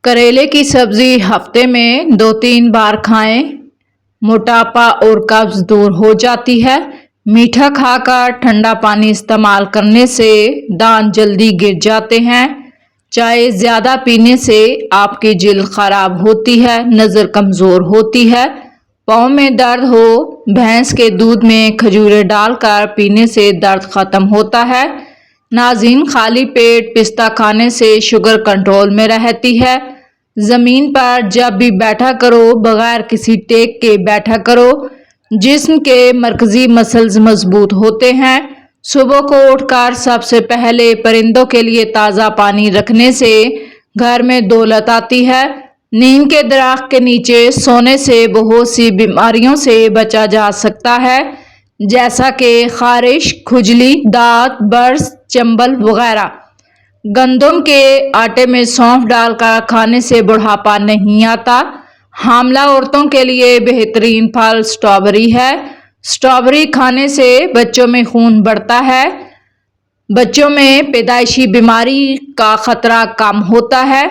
करेले की सब्जी हफ्ते में 2-3 बार खाएं, मोटापा और कब्ज दूर हो जाती है। मीठा खाकर ठंडा पानी इस्तेमाल करने से दांत जल्दी गिर जाते हैं। चाय ज़्यादा पीने से आपकी जिल्द खराब होती है, नज़र कमज़ोर होती है। पाँव में दर्द हो, भैंस के दूध में खजूरें डालकर पीने से दर्द ख़त्म होता है। नाज़रीन, खाली पेट पिस्ता खाने से शुगर कंट्रोल में रहती है। ज़मीन पर जब भी बैठा करो, बगैर किसी टेक के बैठा करो। जिस्म के मरकज़ी मसल्स मजबूत होते हैं। सुबह को उठकर सबसे पहले परिंदों के लिए ताज़ा पानी रखने से घर में दौलत आती है। नीम के दरख्त के नीचे सोने से बहुत सी बीमारियों से बचा जा सकता है, जैसा कि खारिश, खुजली, दांत, बर्स, चंबल वगैरह। गंदम के आटे में सौंफ डालकर खाने से बुढ़ापा नहीं आता। हामला औरतों के लिए बेहतरीन फल स्ट्रॉबेरी है। स्ट्रॉबेरी खाने से बच्चों में खून बढ़ता है। बच्चों में पैदाइशी बीमारी का खतरा कम होता है।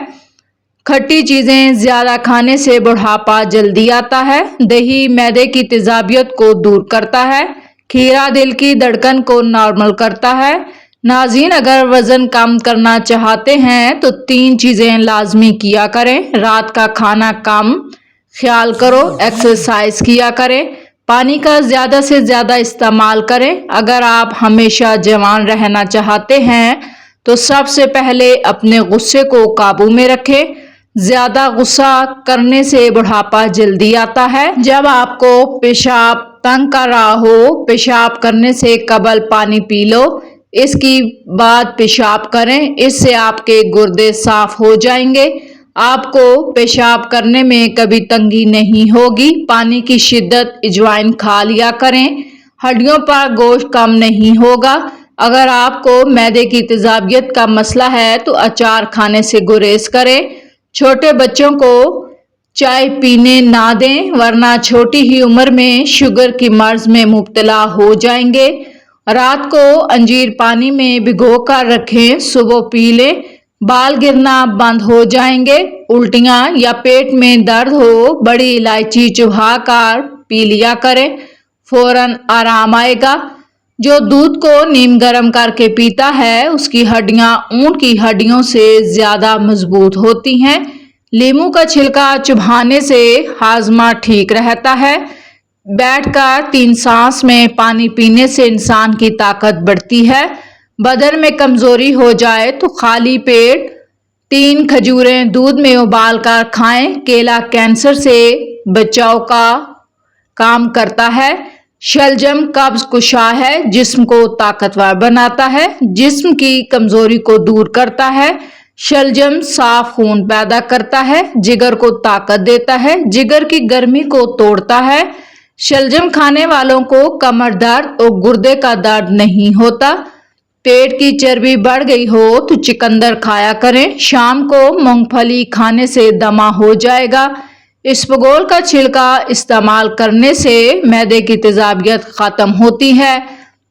खट्टी चीज़ें ज़्यादा खाने से बुढ़ापा जल्दी आता है। दही मैदे की तेज़ाबियत को दूर करता है। खीरा दिल की धड़कन को नॉर्मल करता है। नाज़रीन, अगर वज़न कम करना चाहते हैं तो 3 चीज़ें लाजमी किया करें। रात का खाना कम ख्याल करो, एक्सरसाइज किया करें, पानी का ज़्यादा से ज़्यादा इस्तेमाल करें। अगर आप हमेशा जवान रहना चाहते हैं तो सबसे पहले अपने गुस्से को काबू में रखें। ज़्यादा गुस्सा करने से बुढ़ापा जल्दी आता है। जब आपको पेशाब तंग कर रहा हो, पेशाब करने से कबल पानी पी लो, इसकी बाद पेशाब करें। इससे आपके गुर्दे साफ हो जाएंगे। आपको पेशाब करने में कभी तंगी नहीं होगी। पानी की शिद्दत अजवाइन खा लिया करें। हड्डियों पर गोश्त कम नहीं होगा। अगर आपको मैदे की तेज़ाबियत का मसला है तो अचार खाने से गुरेज करें। छोटे बच्चों को चाय पीने ना दें, वरना छोटी ही उम्र में शुगर की मर्ज में मुब्तला हो जाएंगे। रात को अंजीर पानी में भिगो कर रखें, सुबह पी लें। बाल गिरना बंद हो जाएंगे। उल्टियाँ या पेट में दर्द हो, बड़ी इलायची चुबा कर पी लिया करें, फौरन आराम आएगा। जो दूध को नीम गर्म करके पीता है, उसकी हड्डियाँ ऊँट की हड्डियों से ज़्यादा मजबूत होती हैं। लीमू का छिलका चुभाने से हाजमा ठीक रहता है। बैठकर 3 सांस में पानी पीने से इंसान की ताकत बढ़ती है। बदन में कमजोरी हो जाए तो खाली पेट 3 खजूरें दूध में उबाल कर खाएं। केला कैंसर से बचाव का काम करता है। शलजम कब्ज कुशा है, जिस्म को ताकतवर बनाता है, जिस्म की कमजोरी को दूर करता है। शलजम साफ खून पैदा करता है, जिगर को ताकत देता है, जिगर की गर्मी को तोड़ता है। शलजम खाने वालों को कमर दर्द और गुर्दे का दर्द नहीं होता। पेट की चर्बी बढ़ गई हो तो चुकंदर खाया करें। शाम को मूंगफली खाने से दमा हो जाएगा। इसबगोल का छिलका इस्तेमाल करने से मैदे की तेज़ाबियत ख़त्म होती है।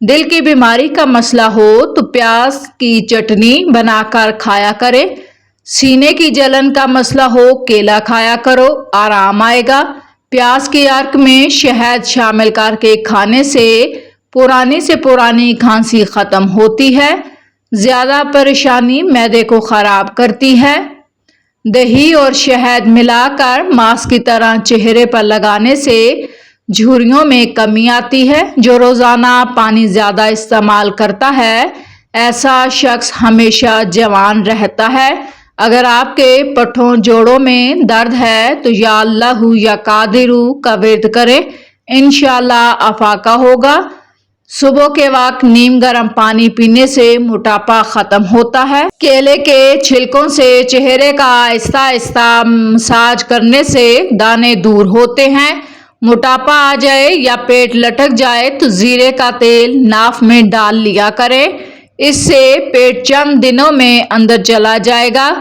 दिल की बीमारी का मसला हो तो प्याज की चटनी बनाकर खाया करें। सीने की जलन का मसला हो, केला खाया करो, आराम आएगा। प्याज के अर्क में शहद शामिल करके खाने से पुरानी से पुरानी खांसी ख़त्म होती है। ज़्यादा परेशानी मैदे को ख़राब करती है। दही और शहद मिलाकर मास्क की तरह चेहरे पर लगाने से झुर्रियों में कमी आती है। जो रोज़ाना पानी ज़्यादा इस्तेमाल करता है, ऐसा शख्स हमेशा जवान रहता है। अगर आपके पट्ठों जोड़ों में दर्द है तो या अल्लाहु या कादिरू का विर्द करें, इंशाअल्लाह अफाका होगा। सुबह के वक्त नीम गर्म पानी पीने से मोटापा खत्म होता है। केले के छिलकों से चेहरे का आहिस्ता आहिस्ता मसाज करने से दाने दूर होते हैं। मोटापा आ जाए या पेट लटक जाए तो जीरे का तेल नाफ में डाल लिया करें। इससे पेट चंद दिनों में अंदर चला जाएगा।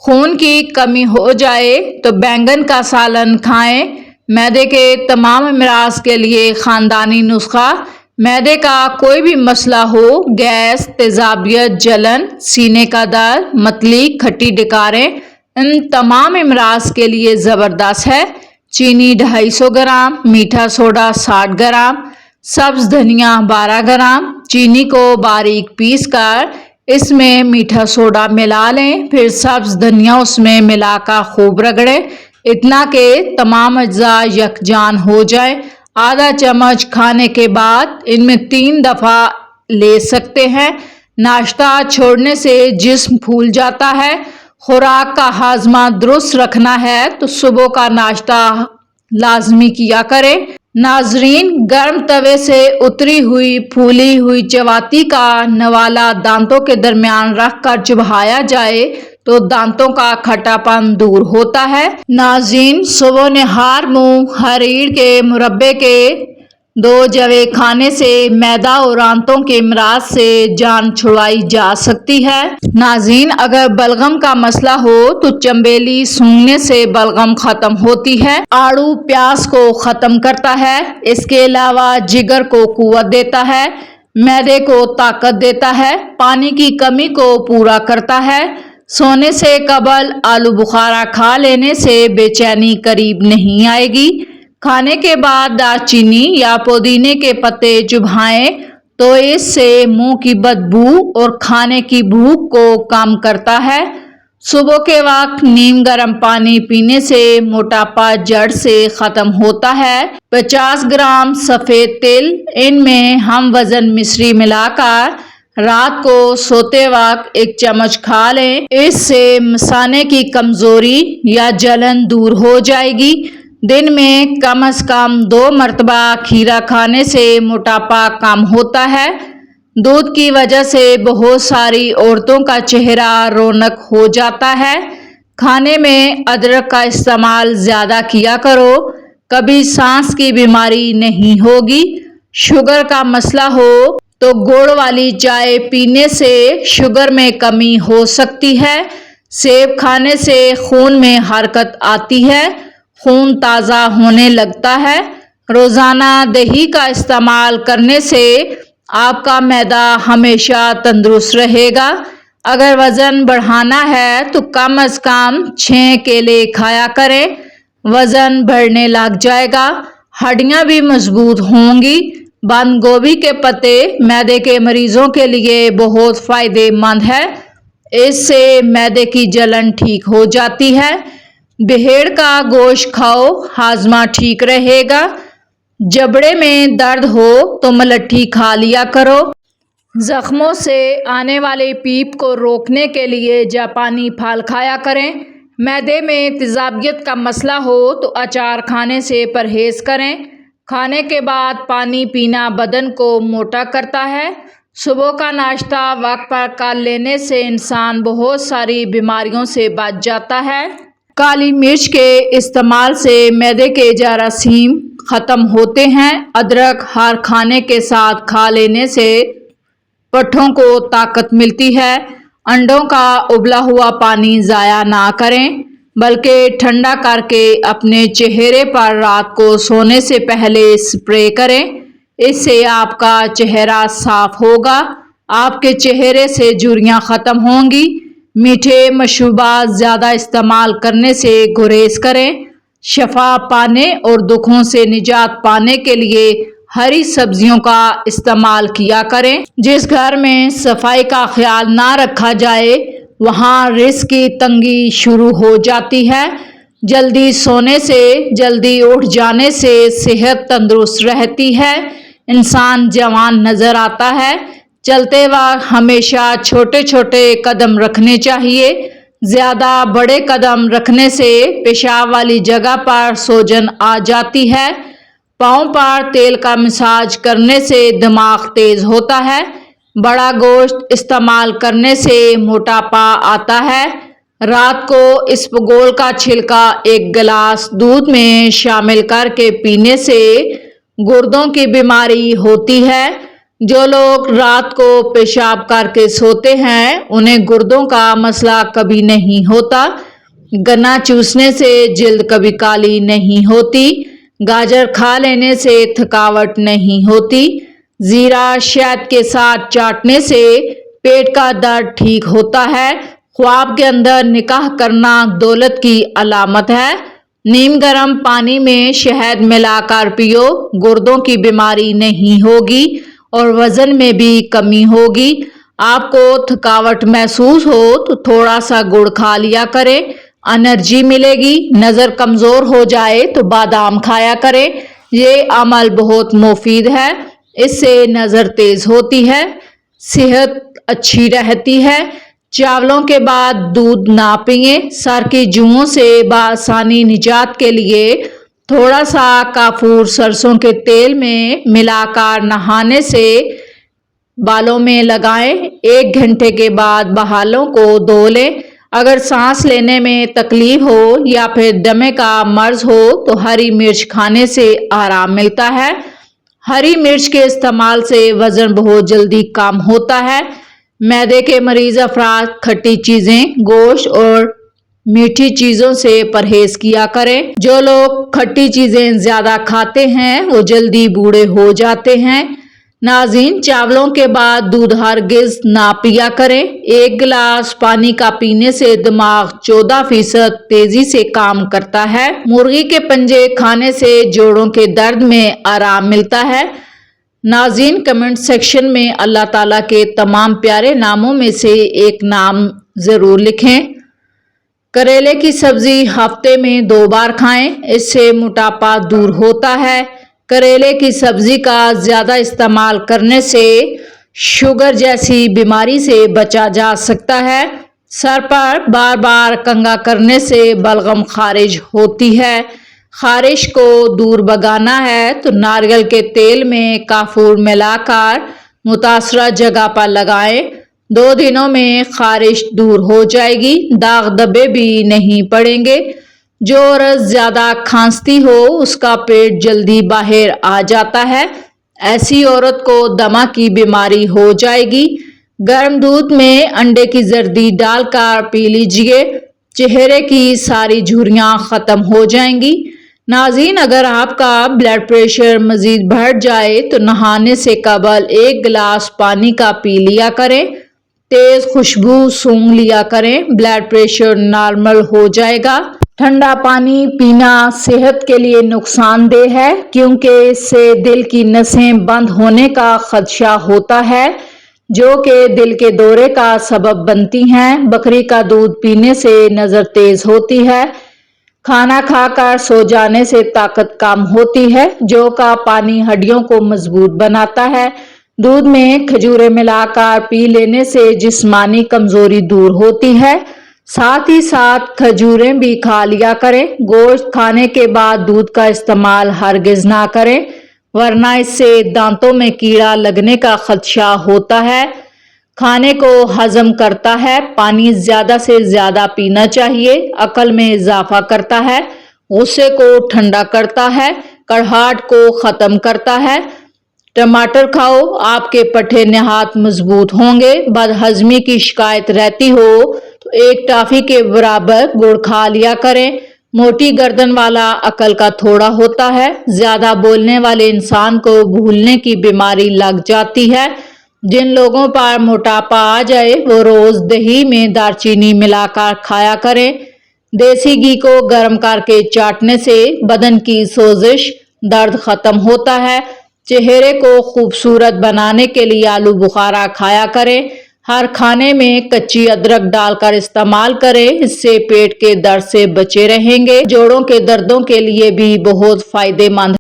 खून की कमी हो जाए तो बैंगन का सालन खाएं। मैदे के तमाम अमराज के लिए खानदानी नुस्खा। मैदे का कोई भी मसला हो, गैस, तेजाबियत, जलन, सीने का दर्द, मतली, खट्टी डकारें, ان تمام امراض کے لیے زبردست ہے۔ چینی 250 گرام، میٹھا سوڈا 60 گرام، سبز دھنیا 12 گرام۔ چینی کو باریک پیس کر اس میں میٹھا سوڈا ملا لیں، پھر سبز دھنیا اس میں ملا کر خوب رگڑیں، اتنا کہ تمام اجزاء یکجان ہو جائے۔ آدھا چمچ کھانے کے بعد ان میں 3 دفعہ لے سکتے ہیں۔ ناشتہ چھوڑنے سے جسم پھول جاتا ہے۔ خوراک کا ہاضمہ درست رکھنا ہے تو صبح کا ناشتہ لازمی کیا کریں۔ ناظرین، گرم توے سے اتری ہوئی پھولی ہوئی چپاتی کا نوالا دانتوں کے درمیان رکھ کر چبایا جائے تو دانتوں کا کھٹا پن دور ہوتا ہے۔ ناظرین، صبح نہار منہ ہریڑ کے مربے کے 2 جوے کھانے سے معدہ اور آنتوں کے امراض سے جان چھڑائی جا سکتی ہے۔ ناظرین، اگر بلغم کا مسئلہ ہو تو چنبیلی سونگھنے سے بلغم ختم ہوتی ہے۔ آڑو پیاس کو ختم کرتا ہے، اس کے علاوہ جگر کو قوت دیتا ہے، معدے کو طاقت دیتا ہے، پانی کی کمی کو پورا کرتا ہے۔ سونے سے قبل آلو بخارا کھا لینے سے بے چینی قریب نہیں آئے گی۔ کھانے کے بعد دار چینی یا پودینے کے پتے چبائیں تو اس سے منہ کی بدبو اور کھانے کی بھوک کو کم کرتا ہے۔ صبح کے وقت نیم گرم پانی پینے سے موٹاپا جڑ سے ختم ہوتا ہے۔ 50 گرام سفید تل، ان میں ہم وزن مصری ملا کر رات کو سوتے وقت 1 چمچ کھا لیں، اس سے مثانے کی کمزوری یا جلن دور ہو جائے گی۔ دن میں کم از کم 2 مرتبہ کھیرا کھانے سے موٹاپا کم ہوتا ہے۔ دودھ کی وجہ سے بہت ساری عورتوں کا چہرہ رونق ہو جاتا ہے۔ کھانے میں ادرک کا استعمال زیادہ کیا کرو، کبھی سانس کی بیماری نہیں ہوگی۔ شوگر کا مسئلہ ہو تو گڑ والی چائے پینے سے شوگر میں کمی ہو سکتی ہے۔ سیب کھانے سے خون میں حرکت آتی ہے، خون تازہ ہونے لگتا ہے۔ روزانہ دہی کا استعمال کرنے سے آپ کا معدہ ہمیشہ تندرست رہے گا۔ اگر وزن بڑھانا ہے تو کم از کم 6 کیلے کھایا کریں، وزن بڑھنے لگ جائے گا، ہڈیاں بھی مضبوط ہوں گی۔ بند گوبھی کے پتے معدے کے مریضوں کے لیے بہت فائدہ مند ہے، اس سے معدے کی جلن ٹھیک ہو جاتی ہے۔ بھیڑ کا گوشت کھاؤ، ہاضمہ ٹھیک رہے گا۔ جبڑے میں درد ہو تو ملٹھی کھا لیا کرو۔ زخموں سے آنے والے پیپ کو روکنے کے لیے جاپانی پھل کھایا کریں۔ معدے میں تیزابیت کا مسئلہ ہو تو اچار کھانے سے پرہیز کریں۔ کھانے کے بعد پانی پینا بدن کو موٹا کرتا ہے۔ صبح کا ناشتہ وقت پر کر لینے سے انسان بہت ساری بیماریوں سے بچ جاتا ہے۔ کالی مرچ کے استعمال سے معدے کے جراثیم ختم ہوتے ہیں۔ ادرک ہر کھانے کے ساتھ کھا لینے سے پٹھوں کو طاقت ملتی ہے۔ انڈوں کا ابلا ہوا پانی ضائع نہ کریں، بلکہ ٹھنڈا کر کے اپنے چہرے پر رات کو سونے سے پہلے اسپرے کریں، اس سے آپ کا چہرہ صاف ہوگا، آپ کے چہرے سے جھریاں ختم ہوں گی۔ میٹھے مشروبات زیادہ استعمال کرنے سے گریز کریں۔ شفا پانے اور دکھوں سے نجات پانے کے لیے ہری سبزیوں کا استعمال کیا کریں۔ جس گھر میں صفائی کا خیال نہ رکھا جائے وہاں رزق کی تنگی شروع ہو جاتی ہے۔ جلدی سونے سے جلدی اٹھ جانے سے صحت تندرست رہتی ہے، انسان جوان نظر آتا ہے۔ چلتے وقت ہمیشہ چھوٹے چھوٹے قدم رکھنے چاہیے، زیادہ بڑے قدم رکھنے سے پیشاب والی جگہ پر سوجن آ جاتی ہے۔ پاؤں پر تیل کا مساج کرنے سے دماغ تیز ہوتا ہے۔ بڑا گوشت استعمال کرنے سے موٹاپا آتا ہے۔ رات کو اسپغول کا چھلکا 1 گلاس دودھ میں شامل کر کے پینے سے گردوں کی بیماری ہوتی ہے۔ جو لوگ رات کو پیشاب کر کے سوتے ہیں انہیں گردوں کا مسئلہ کبھی نہیں ہوتا۔ گنا چوسنے سے جلد کبھی کالی نہیں ہوتی۔ گاجر کھا لینے سے تھکاوٹ نہیں ہوتی۔ زیرہ شہد کے ساتھ چاٹنے سے پیٹ کا درد ٹھیک ہوتا ہے۔ ख्वाब के अंदर निकाह करना दौलत की अलामत है। नीम गर्म पानी में शहद मिलाकर पियो, गुर्दों की बीमारी नहीं होगी और वजन में भी कमी होगी। आपको थकावट महसूस हो तो थोड़ा सा गुड़ खा लिया करें, एनर्जी मिलेगी। नज़र कमज़ोर हो जाए तो बादाम खाया करें, ये अमल बहुत मुफीद है, इससे नज़र तेज होती है, सेहत अच्छी रहती है। चावलों के बाद दूध ना पिए। सर की जुओं से बआसानी निजात के लिए थोड़ा सा काफूर सरसों के तेल में मिलाकर नहाने से बालों में लगाएं। 1 घंटे के बाद बालों को धो लें। अगर सांस लेने में तकलीफ हो या फिर दमे का मर्ज हो तो हरी मिर्च खाने से आराम मिलता है। हरी मिर्च के इस्तेमाल से वजन बहुत जल्दी कम होता है। मैदे के मरीज अफराद खट्टी चीजें, गोश्त और मीठी चीजों से परहेज किया करें। जो लोग खट्टी चीजें ज्यादा खाते हैं वो जल्दी बूढ़े हो जाते हैं। नाज़रीन, चावलों के बाद दूध हरगिज ना पिया करें। 1 गिलास पानी का पीने से दिमाग 14% तेजी से काम करता है। मुर्गी के पंजे खाने से जोड़ों के दर्द में आराम मिलता है। नाज़रीन, कमेंट सेक्शन में अल्लाह ताला के तमाम प्यारे नामों में से एक नाम जरूर लिखें। करेले की सब्जी हफ्ते में 2 बार खाएं, इससे मोटापा दूर होता है। करेले की सब्जी का ज्यादा इस्तेमाल करने से शुगर जैसी बीमारी से बचा जा सकता है। सर पर बार बार कंघा करने से बलगम खारिज होती है। खारिश को दूर भगाना है तो नारियल के तेल में काफूर मिलाकर मुतासरा जगह पर लगाएं। 2 दिनों में खारिश दूर हो जाएगी, दाग धब्बे भी नहीं पड़ेंगे। जो औरत ज्यादा खांसती हो उसका पेट जल्दी बाहर आ जाता है, ऐसी औरत को दमा की बीमारी हो जाएगी। गर्म दूध में अंडे की जर्दी डालकर पी लीजिए, चेहरे की सारी झुर्रियां खत्म हो जाएंगी। नाज़रीन, अगर आपका ब्लड प्रेशर मजीद बढ़ जाए तो नहाने से कबल 1 गिलास पानी का पी लिया करें। तेज खुशबू सूंघ लिया करें, ब्लड प्रेशर नॉर्मल हो जाएगा। ठंडा पानी पीना सेहत के लिए नुकसानदेह है क्योंकि इससे दिल की नसें बंद होने का खदशा होता है जो कि दिल के दौरे का सबब बनती हैं। बकरी का दूध पीने से नज़र तेज होती है। खाना खाकर सो जाने से ताकत कम होती है। जौ का पानी हड्डियों को मजबूत बनाता है। दूध में खजूरें मिलाकर पी लेने से जिस्मानी कमजोरी दूर होती है। साथ ही साथ खजूरें भी खा लिया करें। गोश्त खाने के बाद दूध का इस्तेमाल हरगिज ना करें वरना इससे दांतों में कीड़ा लगने का खदशा होता है। खाने को हजम करता है। पानी ज्यादा से ज्यादा पीना चाहिए। अकल में इजाफा करता है, गुस्से को ठंडा करता है, कड़हाहट को खत्म करता है। टमाटर खाओ, आपके पट्टे नहात मजबूत होंगे। बदहजमी की शिकायत रहती हो तो 1 टॉफी के बराबर गुड़ खा लिया करें। मोटी गर्दन वाला अकल का थोड़ा होता है। ज्यादा बोलने वाले इंसान को भूलने की बीमारी लग जाती है। जिन लोगों पर मोटापा आ जाए वो रोज दही में दालचीनी मिलाकर खाया करें। देसी घी को गर्म करके चाटने से बदन की सोजिश, दर्द खत्म होता है। चेहरे को खूबसूरत बनाने के लिए आलू बुखारा खाया करें। हर खाने में कच्ची अदरक डालकर इस्तेमाल करें, इससे पेट के दर्द से बचे रहेंगे। जोड़ों के दर्दों के लिए भी बहुत फायदेमंद